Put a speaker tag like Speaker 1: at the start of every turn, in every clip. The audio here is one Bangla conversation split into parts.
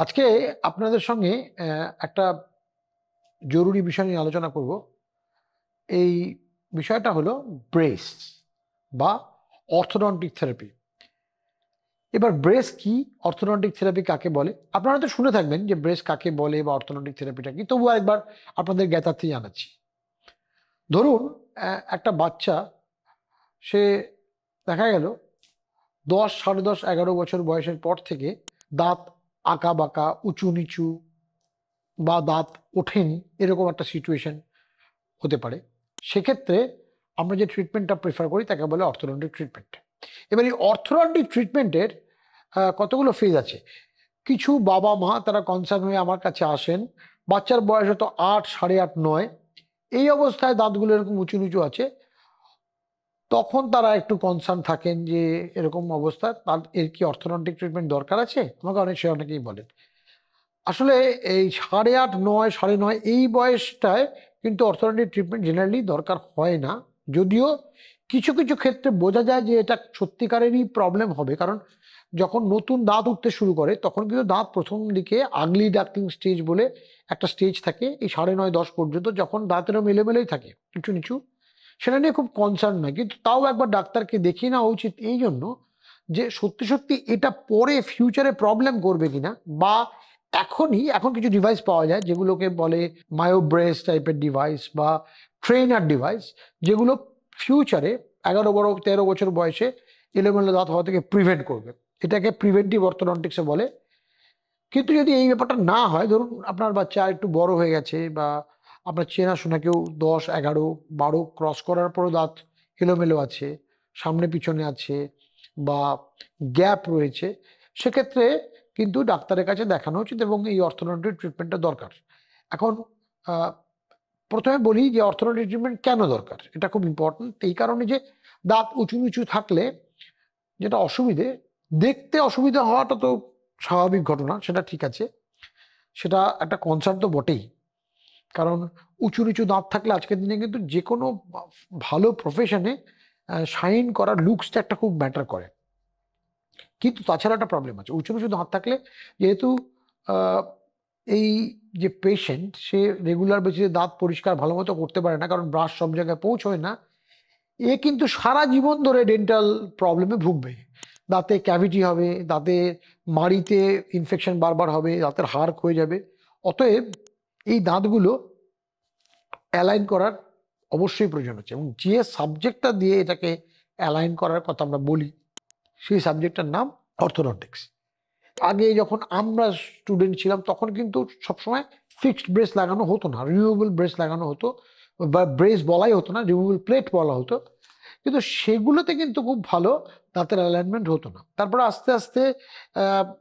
Speaker 1: আজকে আপনাদের সঙ্গে একটা জরুরি বিষয় নিয়ে আলোচনা করব। এই বিষয়টা হলো ব্রেস বা অর্থোডন্টিক থেরাপি। এবার ব্রেস কি, অর্থোডন্টিক থেরাপি কাকে বলে? আপনারা তো শুনে থাকবেন যে ব্রেস কাকে বলে বা অর্থোডন্টিক থেরাপিটা কি, তবুও একবার আপনাদের জ্ঞাতার্থে জানাচ্ছি। ধরুন একটা বাচ্চা, সে দেখা গেল 10, 10.5, 11 বছর বয়সের পর থেকে দাঁত আঁকা বাঁকা, উঁচু নিচু বা দাঁত ওঠেনি, এরকম একটা সিচুয়েশন হতে পারে। সেক্ষেত্রে আমরা যে ট্রিটমেন্টটা প্রেফার করি তাকে বলে অর্থোডন্টিক ট্রিটমেন্ট। এবার এই অর্থোডন্টিক ট্রিটমেন্টের কতগুলো ফেজ আছে। কিছু বাবা মা তারা কনসার্ন হয়ে আমার কাছে আসেন, বাচ্চার বয়স হয়তো 8, 8.5, 9, এই অবস্থায় দাঁতগুলো এরকম উঁচু নিচু আছে। তখন তারা একটু কনসার্ন থাকেন যে এরকম অবস্থা, তার এর কি অর্থোডন্টিক ট্রিটমেন্ট দরকার আছে? আমাকে অনেকেই বলেন। আসলে এই 8.5, 9, 9.5 এই বয়সটায় কিন্তু অর্থোডন্টিক ট্রিটমেন্ট জেনারেলি দরকার হয় না। যদিও কিছু কিছু ক্ষেত্রে বোঝা যায় যে এটা সত্যিকারেরই প্রবলেম হবে, কারণ যখন নতুন দাঁত উঠতে শুরু করে তখন কিন্তু দাঁত প্রথম দিকে আগলি ডাকলিং স্টেজ বলে একটা স্টেজ থাকে, এই 9.5, 10 পর্যন্ত, যখন দাঁতেরও মেলেমেলেই থাকে নিচু নিচু। সেটা নিয়ে খুব কনসার্ন নয়, কিন্তু তাও একবার ডাক্তারকে দেখিয়ে নেওয়া উচিত, এই জন্য যে সত্যি সত্যি এটা পরে ফিউচারে প্রবলেম করবে কিনা। বা এখন কিছু ডিভাইস পাওয়া যায় যেগুলোকে বলে মায়োব্রেস টাইপের ডিভাইস বা ট্রেনার ডিভাইস, যেগুলো ফিউচারে 11, 12, 13 বছর বয়সে এলোমেলো দাঁত হওয়া থেকে প্রিভেন্ট করবে। এটাকে প্রিভেন্টিভ অর্থোডন্টিক্সে বলে। কিন্তু যদি এই ব্যাপারটা না হয়, ধরুন আপনার বাচ্চা একটু বড় হয়ে গেছে বা আপনার চেনাশোনা কেউ 10, 11, 12 ক্রস করার পরও দাঁত এলোমেলো আছে, সামনে পিছনে আছে বা গ্যাপ রয়েছে, সেক্ষেত্রে কিন্তু ডাক্তারের কাছে দেখানো উচিত এবং এই অর্থোডন্টিক ট্রিটমেন্টটা দরকার। এখন প্রথমে বলি যে অর্থোডন্টিক ট্রিটমেন্ট কেন দরকার। এটা খুব ইম্পর্টেন্ট এই কারণে যে দাঁত উঁচু নিচু থাকলে যেটা অসুবিধে, দেখতে অসুবিধা হওয়াটা তো স্বাভাবিক ঘটনা, সেটা ঠিক আছে, সেটা একটা কনসার্ন তো বটেই। কারণ উঁচু নিচু দাঁত থাকলে আজকের দিনে কিন্তু যে কোনো ভালো প্রফেশনে শাইন করার লুকসটা একটা খুব ম্যাটার করে। কিন্তু তাছাড়া একটা প্রবলেম আছে, উঁচু নিচু দাঁত থাকলে যেহেতু এই যে পেশেন্ট সে রেগুলার বেসিসে দাঁত পরিষ্কার ভালো মতো করতে পারে না, কারণ ব্রাশ সব জায়গায় পৌঁছয় না, এ কিন্তু সারা জীবন ধরে ডেন্টাল প্রবলেমে ভুগবে। দাঁতে ক্যাভিটি হবে, দাঁতে মাড়িতে ইনফেকশন বারবার হবে, দাঁতের হাড় ক্ষয়ে যাবে। অতএব এই দাঁতগুলো অ্যালাইন করার অবশ্যই প্রয়োজন আছে, এবং যে সাবজেক্টটা দিয়ে এটাকে অ্যালাইন করার কথা আমরা বলি সেই সাবজেক্টটার নাম অর্থোডন্টিক্স। আগে যখন আমরা স্টুডেন্ট ছিলাম তখন কিন্তু সবসময় ফিক্সড ব্রেস লাগানো হতো না, রিমুভেবল ব্রেস লাগানো হতো, বা ব্রেস বলাই হতো না, রিমুভেবল প্লেট বলা হতো। কিন্তু সেগুলোতে কিন্তু খুব ভালো দাঁতের অ্যালাইনমেন্ট হতো না। তারপরে আস্তে আস্তে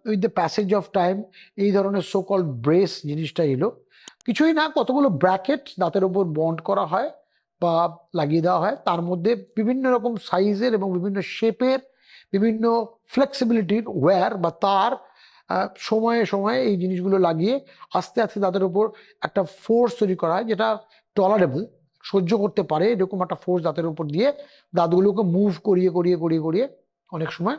Speaker 1: with the passage of time এই ধরনের সো কল্ড ব্রেস জিনিসটা এলো। কিছুই না, কতগুলো ব্র্যাকেট দাঁতের উপর বন্ড করা হয় বা লাগিয়ে দেওয়া হয়, তার মধ্যে বিভিন্ন রকম সাইজের এবং বিভিন্ন শেপের, বিভিন্ন ফ্লেক্সিবিলিটির ওয়্যার বা তার সময়ে সময়ে এই জিনিসগুলো লাগিয়ে আস্তে আস্তে দাঁতের উপর একটা ফোর্স তৈরি করা হয়, যেটা টলারেবল, সহ্য করতে পারে এরকম একটা ফোর্স দাঁতের উপর দিয়ে দাঁতগুলোকে মুভ করিয়ে করিয়ে করিয়ে করিয়ে অনেক সময়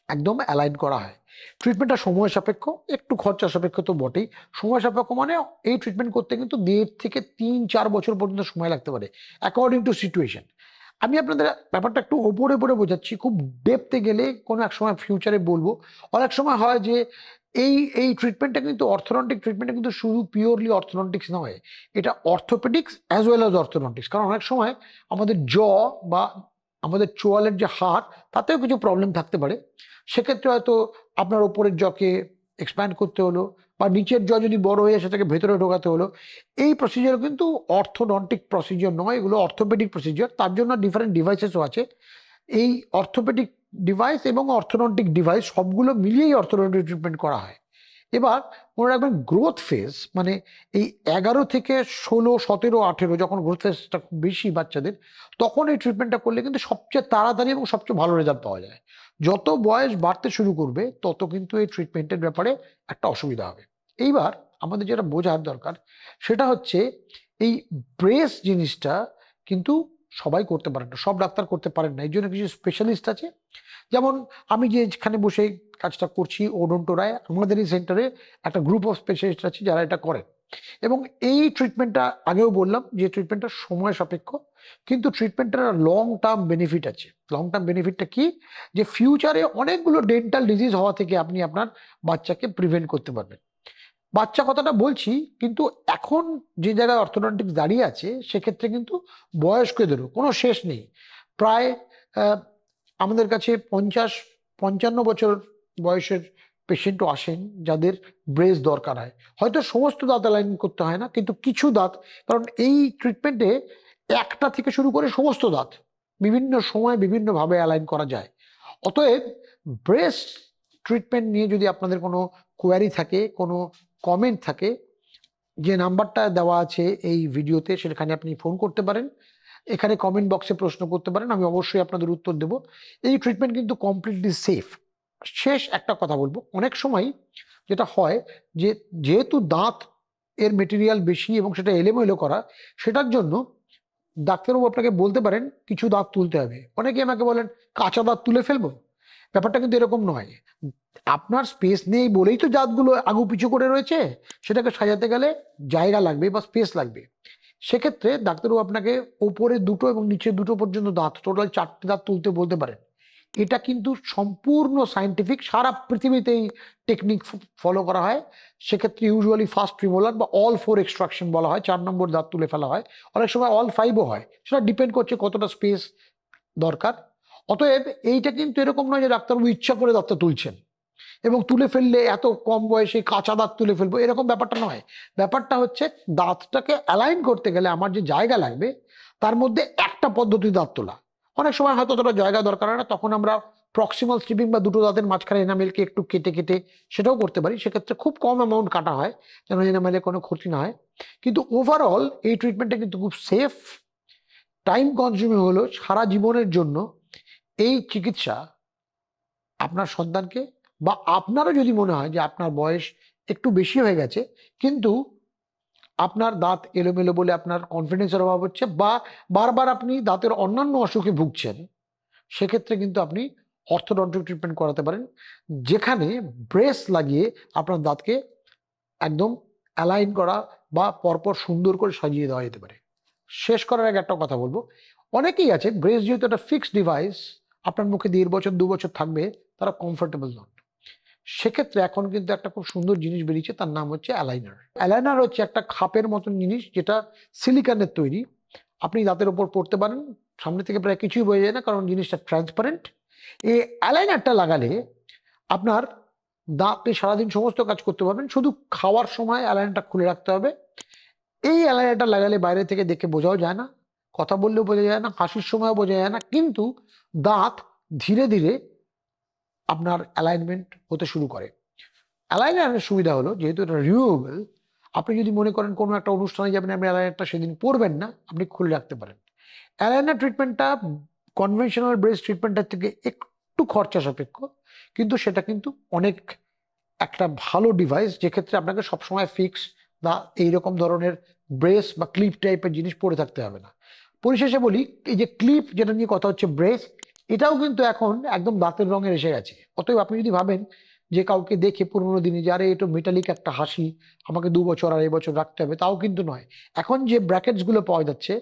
Speaker 1: একদম অ্যালাইন করা হয়। ট্রিটমেন্টটা সময় সাপেক্ষ, একটু খরচা সাপেক্ষ তো বটেই। সময় সাপেক্ষ মানে এই ট্রিটমেন্ট করতে কিন্তু 1.5 থেকে 3-4 বছর পর্যন্ত সময় লাগতে পারে, অ্যাকর্ডিং টু সিচুয়েশন। আমি আপনাদের ব্যাপারটা একটু ওপরে ওপরে বোঝাচ্ছি, খুব ডেপথে গেলে কোনো এক সময় ফিউচারে বলবো। অনেক সময় হয় যে এই এই ট্রিটমেন্টটা কিন্তু অর্থোডন্টিক ট্রিটমেন্টটা কিন্তু শুধু পিওরলি অর্থোডন্টিক্স নয়, এটা orthopaedics as well as orthodontics. কারণ অনেক সময় আমাদের জ বা আমাদের চোয়ালের যে হাড়, তাতেও কিছু প্রবলেম থাকতে পারে। সেক্ষেত্রে হয়তো আপনার ওপরের জকে এক্সপ্যান্ড করতে হলো, বা নিচের জ যদি বড় হয়ে সেটাকে ভেতরে ঢোকাতে হলো। এই প্রসিজার কিন্তু অর্থোডন্টিক প্রসিজার নয়, এগুলো অর্থোপেডিক প্রসিজার। তার জন্য ডিফারেন্ট ডিভাইসেসও আছে। এই অর্থোপেডিক ডিভাইস এবং অর্থোডন্টিক ডিভাইস সবগুলো মিলিয়েই অর্থোডন্টিক ট্রিটমেন্ট করা হয়। এবার মনে রাখবেন, গ্রোথ ফেজ মানে এই 11 থেকে 16, 17, 18 যখন গ্রোথ ফেজটা খুব বেশি বাচ্চাদের, তখন এই ট্রিটমেন্টটা করলে কিন্তু সবচেয়ে তাড়াতাড়ি এবং সবচেয়ে ভালো রেজাল্ট পাওয়া যায়। যত বয়স বাড়তে শুরু করবে তত কিন্তু এই ট্রিটমেন্টের ব্যাপারে একটা অসুবিধা হবে। এইবার আমাদের যেটা বোঝার দরকার সেটা হচ্ছে এই ব্রেস জিনিসটা কিন্তু সবাই করতে পারেন না, সব ডাক্তার করতে পারেন না, এই জন্য কিছু স্পেশালিস্ট আছে। যেমন আমি যেখানে বসে কাজটা করছি ওডন্টোরায়, আমাদের এই সেন্টারে একটা গ্রুপ অফ স্পেশালিস্ট আছে যারা এটা করেন। এবং এই ট্রিটমেন্টটা আগেও বললাম যে ট্রিটমেন্টটা সময় সাপেক্ষ, কিন্তু ট্রিটমেন্টের লং টার্ম বেনিফিট আছে। লং টার্ম বেনিফিটটা কি, যে ফিউচারে অনেকগুলো ডেন্টাল ডিজিজ হওয়া থেকে আপনি আপনার বাচ্চাকে প্রিভেন্ট করতে পারবেন। বাচ্চা কথাটা বলছি, কিন্তু এখন যে জায়গায় অর্থোডন্টিক্স দাঁড়িয়ে আছে সেক্ষেত্রে কিন্তু বয়স্কদেরও কোনো শেষ নেই। প্রায় আমাদের কাছে 50-55 বছর বয়সের পেশেন্টও আসেন যাদের ব্রেস দরকার হয়। হয়তো সমস্ত দাঁত অ্যালাইন করতে হয় না, কিন্তু কিছু দাঁত, কারণ এই ট্রিটমেন্টে একটা থেকে শুরু করে সমস্ত দাঁত বিভিন্ন সময় বিভিন্নভাবে অ্যালাইন করা যায়। অতএব ব্রেস ট্রিটমেন্ট নিয়ে যদি আপনাদের কোনো কোয়ারি থাকে, কোনো কমেন্ট থাকে, যে নাম্বারটা দেওয়া আছে এই ভিডিওতে সেখানে আপনি ফোন করতে পারেন, এখানে কমেন্ট বক্সে প্রশ্ন করতে পারেন, আমি অবশ্যই আপনাদের উত্তর দেব। এই ট্রিটমেন্ট কিন্তু কমপ্লিটলি সেফ। শেষ একটা কথা বলবো, অনেক সময় যেটা হয় যে যেহেতু দাঁত এর মেটেরিয়াল বেশি এবং সেটা এলোমেলো করা, সেটার জন্য ডাক্তারবাবু আপনাকে বলতে পারেন কিছু দাঁত তুলতে হবে। অনেকে আমাকে বলেন কাঁচা দাঁত তুলে ফেলবো, ব্যাপারটা কিন্তু এরকম নয়। আপনার স্পেস নেই বলেই তো দাঁতগুলো আগু পিছু করে রয়েছে, সেটাকে সাজাতে গেলে জায়গা লাগবে বা স্পেস লাগবে। সেক্ষেত্রে ডাক্তারবাবু আপনাকে ওপরে দুটো এবং নিচে দুটো পর্যন্ত দাঁত, টোটাল 4টে দাঁত তুলতে বলতে পারেন। এটা কিন্তু সম্পূর্ণ সায়েন্টিফিক, সারা পৃথিবীতেই টেকনিক ফলো করা হয়। সেক্ষেত্রে ইউজুয়ালি ফার্স্ট প্রিমোলার বা অল 4 এক্সট্রাকশন বলা হয়, 4 নম্বর দাঁত তুলে ফেলা হয়। অনেক সময় অল 5ও হয়, সেটা ডিপেন্ড করছে কতটা স্পেস দরকার। অতএব এইটা কিন্তু এরকম নয় যে ডাক্তারবাবু ইচ্ছা করে দাঁতটা তুলছেন এবং তুলে ফেললে এত কম বয়সে কাঁচা দাঁত তুলে ফেলবো, এরকম ব্যাপারটা নয়। ব্যাপারটা হচ্ছে দাঁতটাকে অ্যালাইন করতে গেলে আমার যে জায়গা লাগবে তার মধ্যে একটা পদ্ধতি দাঁত তোলা। অনেক সময় হয়তো অতটা জায়গা দরকার হয় না, তখন আমরা প্রক্সিমাল স্ট্রিপিং বা দুটো দাঁতের মাঝখানে এনামেলকে একটু কেটে কেটে সেটাও করতে পারি। সেক্ষেত্রে খুব কম অ্যামাউন্ট কাটা হয় যেন এনামেলের কোনো ক্ষতি না হয়। কিন্তু ওভারঅল এই ট্রিটমেন্টটা কিন্তু খুব সেফ, টাইম কনজিউমিং হলো সারা জীবনের জন্য। এই চিকিৎসা আপনার সন্তানকে, বা আপনারও যদি মনে হয় যে আপনার বয়স একটু বেশি হয়ে গেছে কিন্তু আপনার দাঁত এলোমেলো বলে আপনার কনফিডেন্সের অভাব হচ্ছে, বা বারবার আপনি দাঁতের অন্যান্য অসুখে ভুগছেন, সেক্ষেত্রে কিন্তু আপনি অর্থোডন্টিক ট্রিটমেন্ট করাতে পারেন, যেখানে ব্রেস লাগিয়ে আপনার দাঁতকে একদম অ্যালাইন করা বা পরপর সুন্দর করে সাজিয়ে দেওয়া যেতে পারে। শেষ করার আগে একটা কথা বলবো, অনেকেই আছে ব্রেস যেহেতু একটা ফিক্সড ডিভাইস, আপনার মুখে 1.5 বছর 2 বছর থাকবে, তারা কমফোর্টেবল নন। সেক্ষেত্রে এখন কিন্তু একটা খুব সুন্দর জিনিস বেরিয়েছে, তার নাম হচ্ছে অ্যালাইনার। অ্যালাইনার হচ্ছে একটা খাপের মতন জিনিস যেটা সিলিকনের তৈরি, আপনি দাঁতের ওপর পড়তে পারেন, সামনে থেকে প্রায় কিছুই বোঝা যায় না কারণ জিনিসটা ট্রান্সপারেন্ট। এই অ্যালাইনারটা লাগালে আপনার দাঁতে সারাদিন সমস্ত কাজ করতে পারবেন, শুধু খাওয়ার সময় অ্যালাইনারটা খুলে রাখতে হবে। এই অ্যালাইনারটা লাগালে বাইরে থেকে দেখে বোঝাও যায় না, কথা বললেও বোঝা যায় না, হাসির সময়ও বোঝা যায় না, কিন্তু দাঁত ধীরে ধীরে আপনার অ্যালাইনমেন্ট হতে শুরু করে। অ্যালাইনারের সুবিধা হলো যেহেতু এটা রিমুভেবল, আপনি যদি মনে করেন কোনো একটা অনুষ্ঠানে যাবেন, আপনি অ্যালাইনারটা সেদিন পরবেন না, আপনি খুলে রাখতে পারেন। অ্যালাইনার ট্রিটমেন্টটা কনভেনশনাল ব্রেস ট্রিটমেন্টের থেকে একটু খরচা সাপেক্ষ, কিন্তু সেটা কিন্তু অনেক একটা ভালো ডিভাইস, যেক্ষেত্রে আপনাকে সবসময় ফিক্স বা এইরকম ধরনের ব্রেস বা ক্লিপ টাইপের জিনিস পরে থাকতে হবে না। পরিশেষে বলি, এই যে ক্লিপ যেটা নিয়ে কথা হচ্ছে ব্রেস, এটাও কিন্তু এখন একদম দাঁতের রঙের এসে গেছে। অতএব আপনি যদি ভাবেন যে কাউকে দেখে পুরোনো দিনে যে আরে এটা মেটালিক একটা হাসি, আমাকে 2 বছর 2.5 বছর রাখতে হবে, তাও কিন্তু নয়। এখন যে ব্র্যাকেটস গুলো পাওয়া যাচ্ছে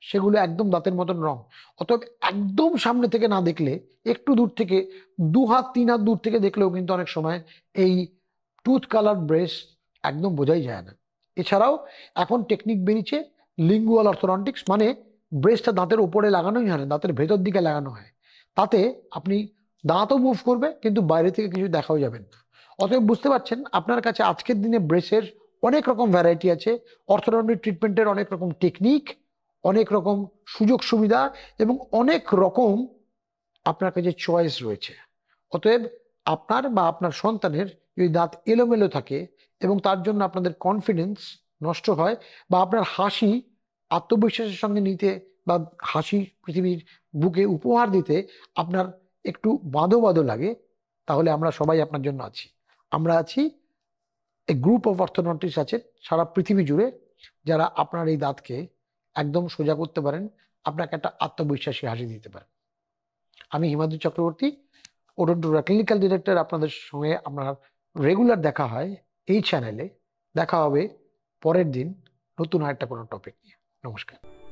Speaker 1: সেগুলো একদম দাঁতের মতন রং। অতএব একদম সামনে থেকে না দেখলে, একটু দূর থেকে 2 হাত 3 হাত দূর থেকে দেখলেও কিন্তু অনেক সময় এই টুথ কালার ব্রেস একদম বোঝাই যায় না। এছাড়াও এখন টেকনিক বেরিয়েছে লিঙ্গুয়াল অর্থোডন্টিক্স, মানে ব্রেসটা দাঁতের উপরে লাগানোই হয় না, দাঁতের ভেতর দিকে লাগানো হয়। তাতে আপনি দাঁতও মুভ করবে কিন্তু বাইরে থেকে কিছু দেখাও যাবেন না। অতএব বুঝতে পারছেন আপনার কাছে আজকের দিনে ব্রেসের অনেক রকম ভ্যারাইটি আছে, অর্থোডন্টিক ট্রিটমেন্টের অনেক রকম টেকনিক, অনেক রকম সুযোগ সুবিধা এবং অনেক রকম আপনার কাছে চয়েস রয়েছে। অতএব আপনার বা আপনার সন্তানের যদি দাঁত এলোমেলো থাকে এবং তার জন্য আপনাদের কনফিডেন্স নষ্ট হয়, বা আপনার হাসি আত্মবিশ্বাসের সঙ্গে নিতে বা হাসি পৃথিবীর বুকে উপহার দিতে আপনার একটু বাঁধো বাঁধো লাগে, তাহলে আমরা সবাই আপনার জন্য আছি। আমরা আছি, এই গ্রুপ অফ অর্থোডন্টিস্ট আছে সারা পৃথিবী জুড়ে, যারা আপনার এই দাঁতকে একদম সোজা করতে পারেন, আপনাকে একটা আত্মবিশ্বাসী হাসি দিতে পারে। আমি হিমাদ্রি চক্রবর্তী, ওডোন্টোরা ক্লিনিক্যাল ডিরেক্টর। আপনাদের সঙ্গে আপনার রেগুলার দেখা হয় এই চ্যানেলে। দেখা হবে পরের দিন নতুন আরেকটা কোনো টপিক নিয়ে। নমস্কার।